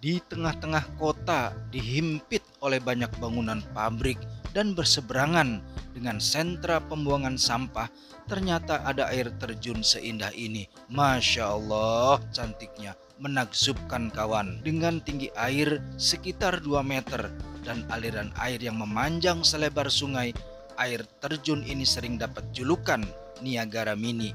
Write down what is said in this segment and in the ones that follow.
Di tengah-tengah kota dihimpit oleh banyak bangunan pabrik dan berseberangan dengan sentra pembuangan sampah, ternyata ada air terjun seindah ini. Masya Allah, cantiknya, menakjubkan kawan. Dengan tinggi air sekitar 2 meter dan aliran air yang memanjang selebar sungai, air terjun ini sering dapat julukan Niagara Mini.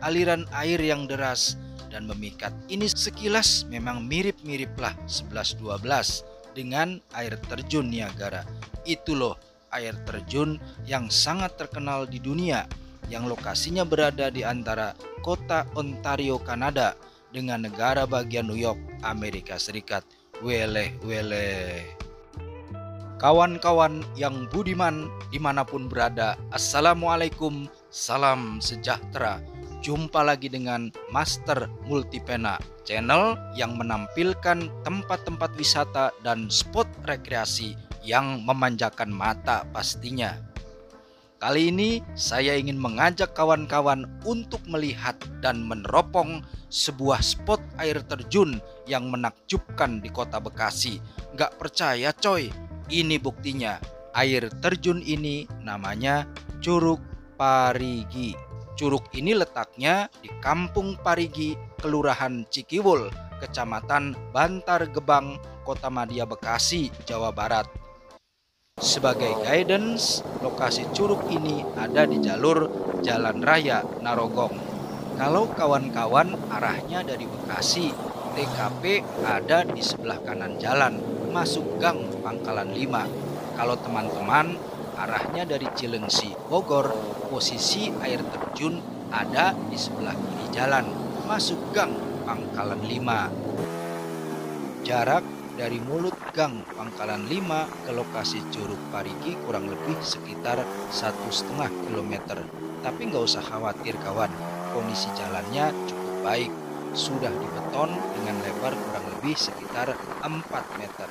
Aliran air yang deras dan memikat ini sekilas memang mirip-miriplah 11-12 dengan air terjun Niagara. Itu loh air terjun yang sangat terkenal di dunia, yang lokasinya berada di antara kota Ontario, Kanada dengan negara bagian New York, Amerika Serikat. Weleh, weleh. Kawan-kawan yang budiman dimanapun berada, Assalamualaikum, salam sejahtera. Jumpa lagi dengan Master Multipena, channel yang menampilkan tempat-tempat wisata dan spot rekreasi yang memanjakan mata pastinya. Kali ini saya ingin mengajak kawan-kawan untuk melihat dan meneropong sebuah spot air terjun yang menakjubkan di kota Bekasi. Gak percaya coy, ini buktinya. Air terjun ini namanya Curug Parigi. Curug ini letaknya di Kampung Parigi, Kelurahan Cikiwul, Kecamatan Bantar Gebang, Kota Madya, Bekasi, Jawa Barat. Sebagai guidance, lokasi curug ini ada di jalur Jalan Raya Narogong. Kalau kawan-kawan arahnya dari Bekasi, TKP ada di sebelah kanan jalan, masuk Gang Pangkalan 5. Kalau teman-teman arahnya dari Cilengsi, Bogor, posisi air terjun ada di sebelah kiri jalan, masuk Gang Pangkalan 5. Jarak dari mulut Gang Pangkalan 5 ke lokasi Curug Parigi kurang lebih sekitar 1,5 kilometer. Tapi nggak usah khawatir kawan, kondisi jalannya cukup baik. Sudah dibeton dengan lebar kurang lebih sekitar 4 meter.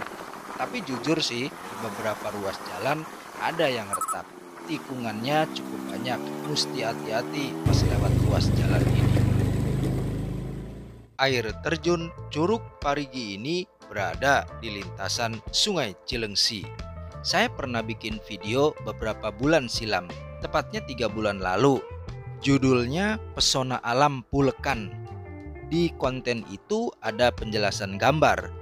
Tapi jujur sih, beberapa ruas jalan ada yang retak. Tikungannya cukup banyak, mesti hati-hati pas lewat ruas jalan ini. Air terjun Curug Parigi ini berada di lintasan Sungai Cilengsi. Saya pernah bikin video beberapa bulan silam, tepatnya 3 bulan lalu. Judulnya Pesona Alam Pulekan. Di konten itu ada penjelasan gambar.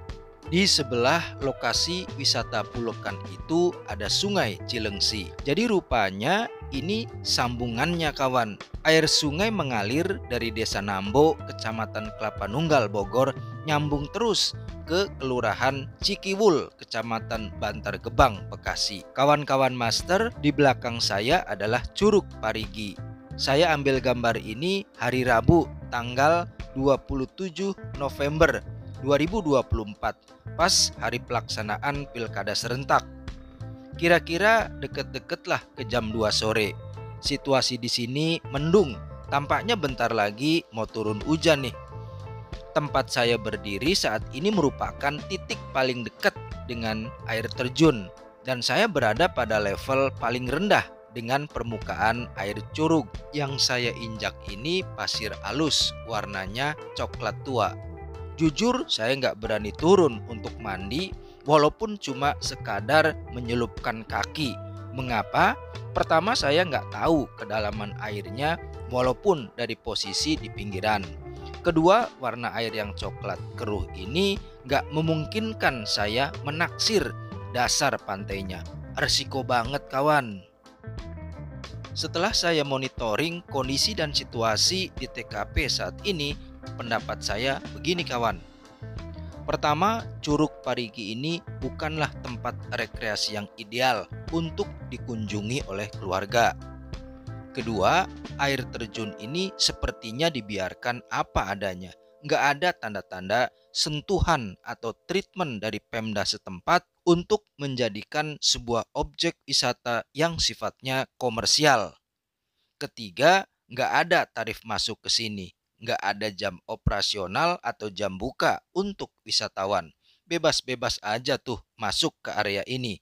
Di sebelah lokasi wisata Pulekan itu ada Sungai Cilengsi. Jadi rupanya ini sambungannya kawan. Air sungai mengalir dari Desa Nambo, Kecamatan Kelapa Nunggal, Bogor, nyambung terus ke Kelurahan Cikiwul, Kecamatan Bantar Gebang, Bekasi. Kawan-kawan master, di belakang saya adalah Curug Parigi. Saya ambil gambar ini hari Rabu, tanggal 27 November 2024, pas hari pelaksanaan Pilkada serentak. Kira-kira deket-deket lah ke jam 2 sore. Situasi di sini mendung, tampaknya bentar lagi mau turun hujan nih. Tempat saya berdiri saat ini merupakan titik paling dekat dengan air terjun, dan saya berada pada level paling rendah dengan permukaan air curug. Yang saya injak ini pasir halus, warnanya coklat tua. Jujur saya nggak berani turun untuk mandi, walaupun cuma sekadar menyelupkan kaki. Mengapa? Pertama, saya nggak tahu kedalaman airnya walaupun dari posisi di pinggiran. Kedua, warna air yang coklat keruh ini nggak memungkinkan saya menaksir dasar pantainya. Resiko banget kawan. Setelah saya monitoring kondisi dan situasi di TKP saat ini, pendapat saya begini kawan. Pertama, Curug Parigi ini bukanlah tempat rekreasi yang ideal untuk dikunjungi oleh keluarga. Kedua, air terjun ini sepertinya dibiarkan apa adanya. Nggak ada tanda-tanda sentuhan atau treatment dari Pemda setempat untuk menjadikan sebuah objek wisata yang sifatnya komersial. Ketiga, nggak ada tarif masuk ke sini. Nggak ada jam operasional atau jam buka untuk wisatawan. Bebas-bebas aja tuh masuk ke area ini.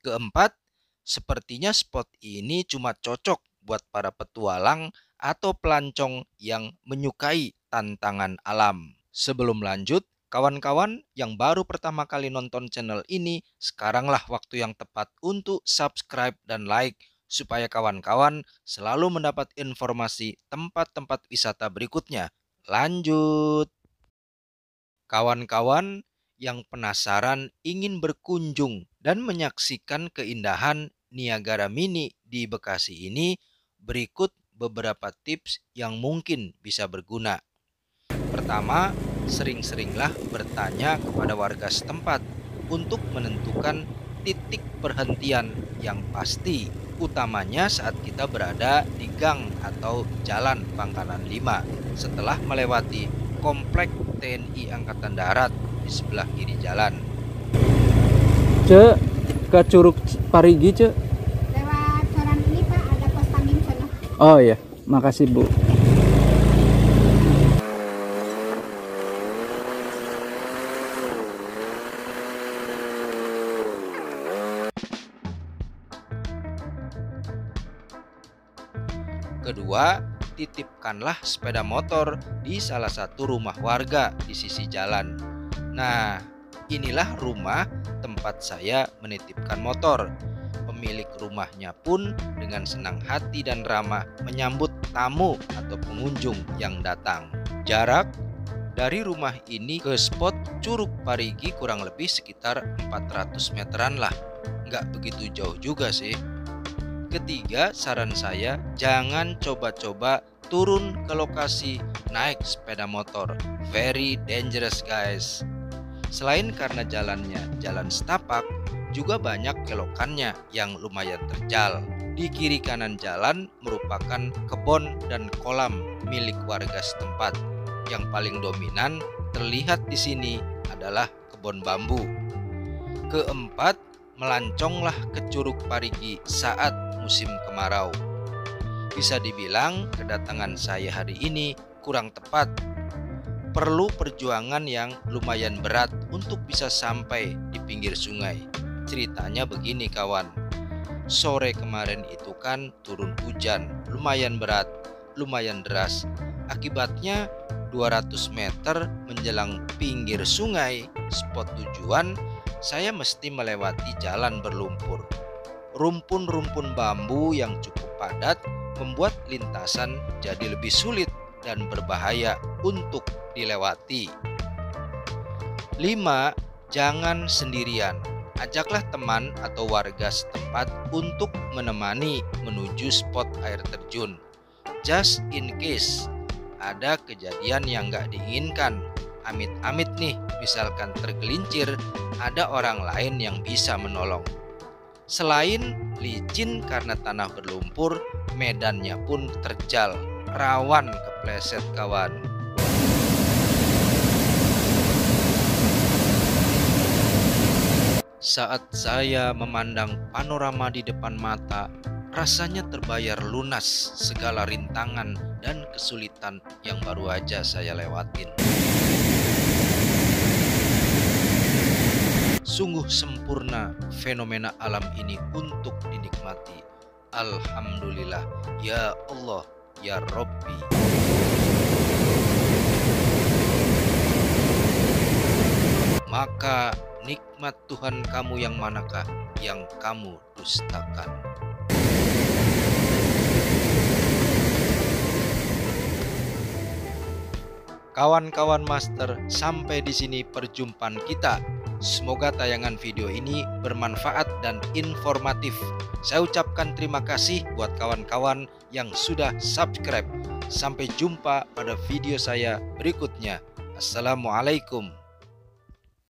Keempat, sepertinya spot ini cuma cocok buat para petualang atau pelancong yang menyukai tantangan alam. Sebelum lanjut, Kawan-kawan yang baru pertama kali nonton channel ini, sekaranglah waktu yang tepat untuk subscribe dan like supaya kawan-kawan selalu mendapat informasi tempat-tempat wisata berikutnya. Lanjut. Kawan-kawan yang penasaran ingin berkunjung dan menyaksikan keindahan Niagara Mini di Bekasi ini, berikut beberapa tips yang mungkin bisa berguna. Pertama, sering-seringlah bertanya kepada warga setempat untuk menentukan titik perhentian yang pasti, utamanya saat kita berada di gang atau jalan Pangkalan 5 setelah melewati komplek TNI Angkatan Darat di sebelah kiri jalan. Cek, ke Curug Parigi, Cek. Lewat jalan ini Pak, ada pos tanggung sana. Oh iya, makasih Bu. Kedua, titipkanlah sepeda motor di salah satu rumah warga di sisi jalan. Nah, inilah rumah tempat saya menitipkan motor. Pemilik rumahnya pun dengan senang hati dan ramah menyambut tamu atau pengunjung yang datang. Jarak dari rumah ini ke spot Curug Parigi kurang lebih sekitar 400 meteran lah. Nggak begitu jauh juga sih. Ketiga, saran saya jangan coba-coba turun ke lokasi naik sepeda motor. Very dangerous guys. Selain karena jalannya jalan setapak, juga banyak kelokannya yang lumayan terjal. Di kiri kanan jalan merupakan kebun dan kolam milik warga setempat. Yang paling dominan terlihat di sini adalah kebun bambu. Keempat, melanconglah ke Curug Parigi saat musim kemarau. Bisa dibilang kedatangan saya hari ini kurang tepat. Perlu perjuangan yang lumayan berat untuk bisa sampai di pinggir sungai. Ceritanya begini kawan. Sore kemarin itu kan turun hujan, lumayan berat, lumayan deras. Akibatnya 200 meter menjelang pinggir sungai, spot tujuan, saya mesti melewati jalan berlumpur. Rumpun-rumpun bambu yang cukup padat membuat lintasan jadi lebih sulit dan berbahaya untuk dilewati. 5. Jangan sendirian. Ajaklah teman atau warga setempat untuk menemani menuju spot air terjun. Just in case ada kejadian yang gak diinginkan. Amit-amit nih, misalkan tergelincir, ada orang lain yang bisa menolong. Selain licin karena tanah berlumpur, medannya pun terjal, rawan kepleset kawan. Saat saya memandang panorama di depan mata, rasanya terbayar lunas segala rintangan dan kesulitan yang baru aja saya lewatin. Sungguh sempurna fenomena alam ini untuk dinikmati. Alhamdulillah, ya Allah, ya Rabbi. Maka nikmat Tuhan kamu yang manakah yang kamu dustakan? Kawan-kawan master, sampai di sini perjumpaan kita. Semoga tayangan video ini bermanfaat dan informatif. Saya ucapkan terima kasih buat kawan-kawan yang sudah subscribe. Sampai jumpa pada video saya berikutnya. Assalamualaikum.